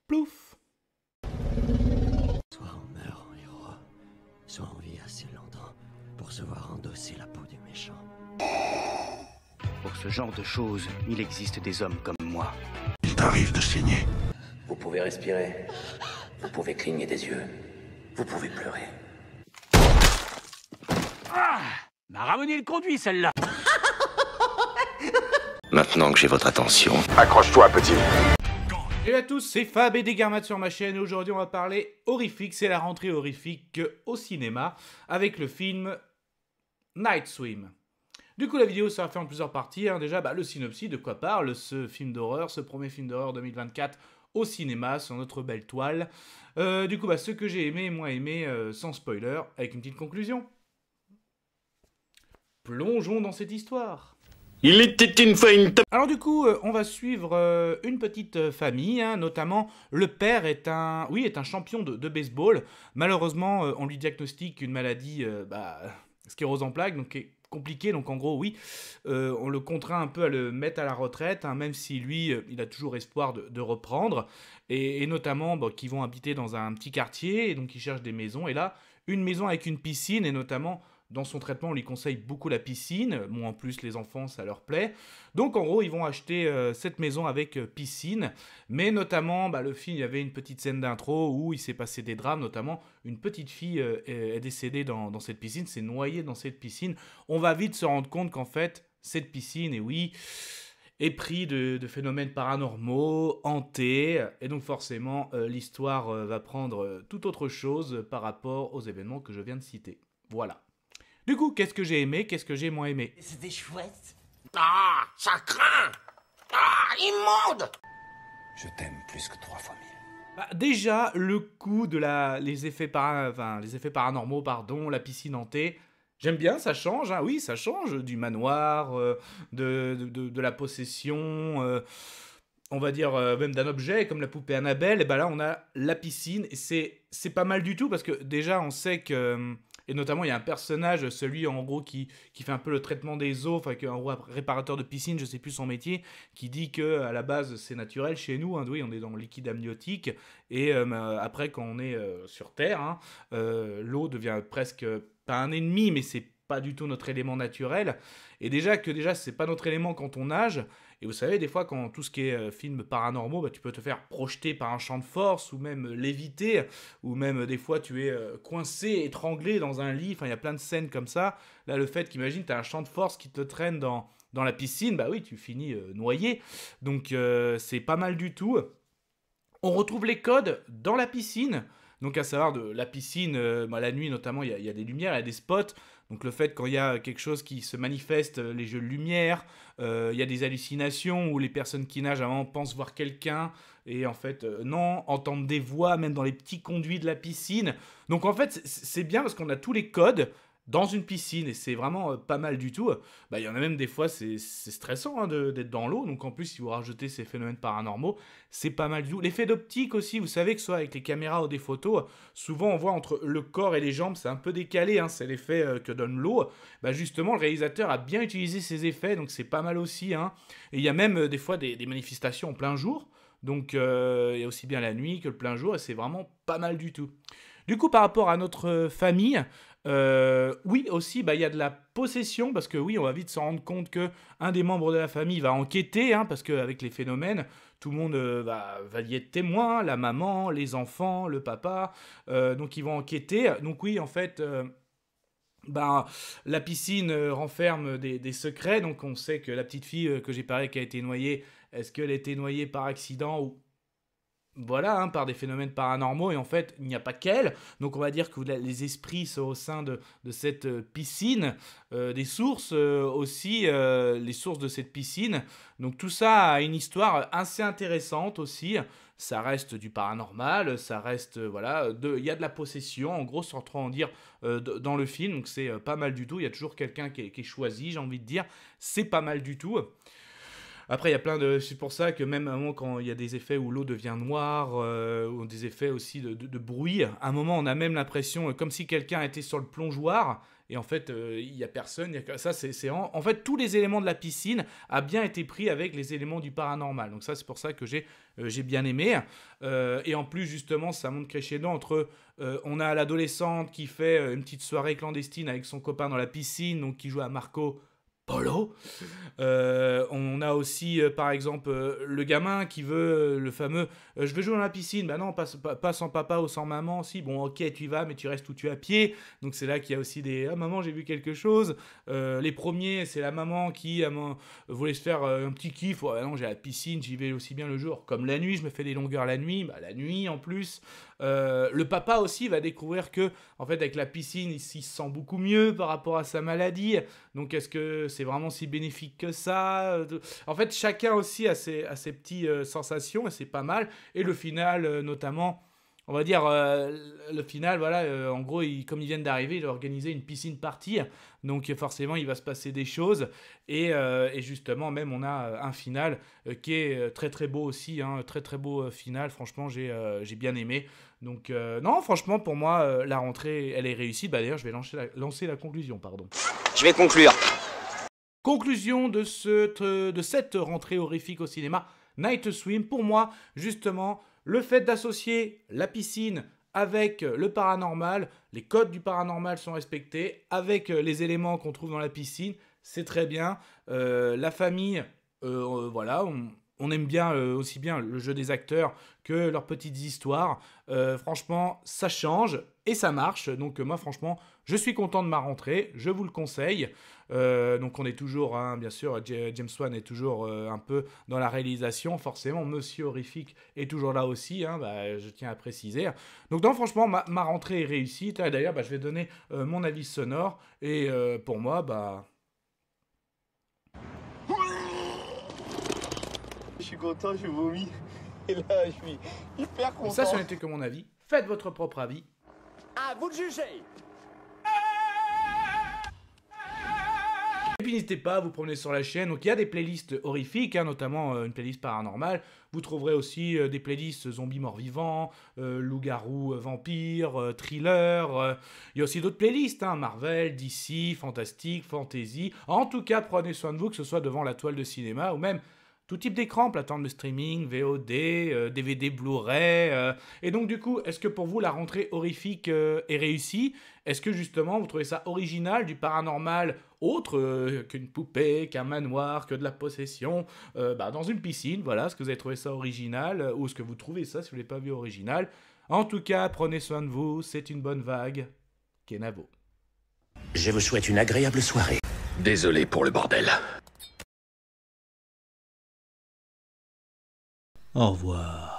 Plouf! Soit on meurt en héros, soit on vit assez longtemps pour se voir endosser la peau du méchant. Pour ce genre de choses, il existe des hommes comme moi. Il t'arrive de saigner. Vous pouvez respirer, vous pouvez cligner des yeux, vous pouvez pleurer. Ah! M'a ramené le conduit, celle-là. Maintenant que j'ai votre attention, Accroche-toi, petit. Salut à tous, c'est Fab et Degarmat sur ma chaîne et aujourd'hui on va parler horrifique, c'est la rentrée horrifique au cinéma avec le film Night Swim. Du coup la vidéo sera faite en plusieurs parties, déjà le synopsis, de quoi parle ce film d'horreur, ce premier film d'horreur 2024 au cinéma sur notre belle toile. Du coup ce que j'ai aimé, moins aimé, sans spoiler, avec une petite conclusion. Plongeons dans cette histoire. Il était une fois une... Alors du coup, on va suivre une petite famille, notamment le père est un champion de baseball. Malheureusement, on lui diagnostique une maladie, sclérose en plaques, donc qui est compliquée. Donc en gros, on le contraint un peu à le mettre à la retraite, même si lui, il a toujours espoir de reprendre. Et notamment, qu'ils vont habiter dans un petit quartier, et donc ils cherchent des maisons. Et là, une maison avec une piscine, et notamment... Dans son traitement, on lui conseille beaucoup la piscine. Bon, en plus, les enfants, ça leur plaît. Donc, en gros, ils vont acheter cette maison avec piscine. Mais notamment, le film, il y avait une petite scène d'intro où il s'est passé des drames. Notamment, une petite fille est décédée dans cette piscine, s'est noyée dans cette piscine. On va vite se rendre compte qu'en fait, cette piscine, est pris de phénomènes paranormaux, hantés. Et donc, forcément, l'histoire va prendre tout autre chose par rapport aux événements que je viens de citer. Voilà. Du coup, qu'est-ce que j'ai aimé, qu'est-ce que j'ai moins aimé? C'était chouette. Ah, ça craint. Ah, immonde. je t'aime plus que 3 fois 1000. Déjà, le coup de les effets paranormaux, la piscine hantée, j'aime bien, ça change, oui, ça change du manoir, de la possession, on va dire même d'un objet comme la poupée Annabelle. Et là, on a la piscine, et c'est pas mal du tout, parce que déjà, on sait que... Et notamment, il y a un personnage, celui en gros qui fait un peu le traitement des eaux, un gros réparateur de piscine, je sais plus son métier, qui dit que à la base c'est naturel chez nous, oui, on est dans le liquide amniotique, et après quand on est sur Terre, l'eau devient presque pas un ennemi, mais c'est pas du tout notre élément naturel. Et déjà c'est pas notre élément quand on nage. Et vous savez, des fois, quand tout ce qui est film paranormaux, tu peux te faire projeter par un champ de force, ou même léviter, ou même des fois tu es coincé, étranglé dans un lit. Il y a plein de scènes comme ça. Là, le fait qu'imagine, tu as un champ de force qui te traîne dans la piscine, oui, tu finis noyé. Donc, c'est pas mal du tout. On retrouve les codes dans la piscine. Donc, à savoir, de la piscine, la nuit notamment, il y a des lumières, il y a des spots. Donc, le fait, quand il y a quelque chose qui se manifeste, les jeux de lumière, il y a des hallucinations où les personnes qui nagent avant pensent voir quelqu'un et en fait, non, entendent des voix, même dans les petits conduits de la piscine. Donc, en fait, c'est bien parce qu'on a tous les codes dans une piscine, et c'est vraiment pas mal du tout. Il y en a même des fois, c'est stressant d'être dans l'eau, donc en plus, si vous rajoutez ces phénomènes paranormaux, c'est pas mal du tout. L'effet d'optique aussi, vous savez que soit avec les caméras ou des photos, souvent on voit entre le corps et les jambes, c'est un peu décalé, c'est l'effet que donne l'eau. Justement, le réalisateur a bien utilisé ces effets, donc c'est pas mal aussi. Et il y a même des fois des manifestations en plein jour, donc il y a aussi bien la nuit que le plein jour, et c'est vraiment pas mal du tout. Du coup, par rapport à notre famille, oui aussi, il y a de la possession, parce que oui, on va vite se rendre compte que un des membres de la famille va enquêter, parce qu'avec les phénomènes, tout le monde va y être témoin, la maman, les enfants, le papa, donc ils vont enquêter. Donc oui, en fait... la piscine renferme des secrets, donc on sait que la petite fille que j'ai parlé qui a été noyée, est-ce qu'elle a été noyée par accident ou... Voilà, par des phénomènes paranormaux, et en fait, il n'y a pas qu'elle. Donc on va dire que les esprits sont au sein de cette piscine, des sources aussi, les sources de cette piscine. Donc tout ça a une histoire assez intéressante aussi. Ça reste du paranormal, ça reste, il y a de la possession, en gros, sans trop en dire dans le film. Donc c'est pas mal du tout, il y a toujours quelqu'un qui est choisi, j'ai envie de dire. C'est pas mal du tout. Après, il y a plein de... C'est pour ça que même à un moment, quand il y a des effets où l'eau devient noire, ou des effets aussi de bruit, à un moment, on a même l'impression comme si quelqu'un était sur le plongeoir, et en fait, il y a personne. Ça, en fait, tous les éléments de la piscine a bien été pris avec les éléments du paranormal. Donc ça, c'est pour ça que j'ai bien aimé. Et en plus, justement, ça monte crescendo entre... on a l'adolescente qui fait une petite soirée clandestine avec son copain dans la piscine, donc qui joue à Marco Polo. On a aussi, par exemple, le gamin qui veut le fameux je veux jouer dans la piscine. Bah non, pas sans papa ou sans maman. Si, bon, ok, tu y vas, mais tu restes où tu es à pied. Donc c'est là qu'il y a aussi des maman, j'ai vu quelque chose. Les premiers, c'est la maman qui voulait se faire un petit kiff. Ouais, non, j'ai la piscine, j'y vais aussi bien le jour. Comme la nuit, je me fais des longueurs la nuit. Bah, la nuit en plus. Le papa aussi va découvrir que, en fait, avec la piscine, il se sent beaucoup mieux par rapport à sa maladie. Donc, est-ce que c'est vraiment si bénéfique que ça? En fait, chacun aussi a ses petites sensations et c'est pas mal. Et le final, notamment, on va dire, le final, voilà, en gros, comme ils viennent d'arriver, il a organisé une piscine party. Donc, forcément, il va se passer des choses. Et justement, même, on a un final qui est très, très beau aussi. Hein, très, très beau final. Franchement, j'ai bien aimé. Donc, non, franchement, pour moi, la rentrée, elle est réussie. Bah, d'ailleurs, je vais lancer la conclusion, pardon. Je vais conclure. Conclusion de cette rentrée horrifique au cinéma, Night Swim. Pour moi, justement, le fait d'associer la piscine avec le paranormal, les codes du paranormal sont respectés, avec les éléments qu'on trouve dans la piscine, c'est très bien. La famille, voilà, on aime bien aussi bien le jeu des acteurs que leurs petites histoires. Franchement, ça change et ça marche. Donc moi, franchement, je suis content de ma rentrée. Je vous le conseille. Donc on est toujours, hein, bien sûr, James Wan est toujours un peu dans la réalisation. Forcément, Monsieur Horrifique est toujours là aussi. Hein, bah, je tiens à préciser. Donc non, franchement, ma rentrée est réussie. D'ailleurs, bah, je vais donner mon avis sonore. Et pour moi, bah... Je suis content, je vomis. Et là, je suis hyper content. Ça, ce n'était que mon avis. Faites votre propre avis. À vous de juger. Et puis n'hésitez pas à vous promener sur la chaîne. Donc il y a des playlists horrifiques, hein, notamment une playlist paranormale. Vous trouverez aussi des playlists zombies morts-vivants, loups-garous vampires, thriller. Il y a aussi d'autres playlists, hein, Marvel, DC, fantastique, fantasy. En tout cas, prenez soin de vous, que ce soit devant la toile de cinéma ou même tout type d'écran, plateforme de streaming, VOD, DVD, Blu-ray. Et donc du coup, est-ce que pour vous la rentrée horrifique est réussie? Est-ce que justement vous trouvez ça original, du paranormal autre qu'une poupée, qu'un manoir, que de la possession dans une piscine? Voilà, est-ce que vous avez trouvé ça original ou est-ce que vous trouvez ça si vous ne l'avez pas vu original? En tout cas, prenez soin de vous, c'est une bonne vague. Kenavo. Je vous souhaite une agréable soirée. Désolé pour le bordel. Au revoir.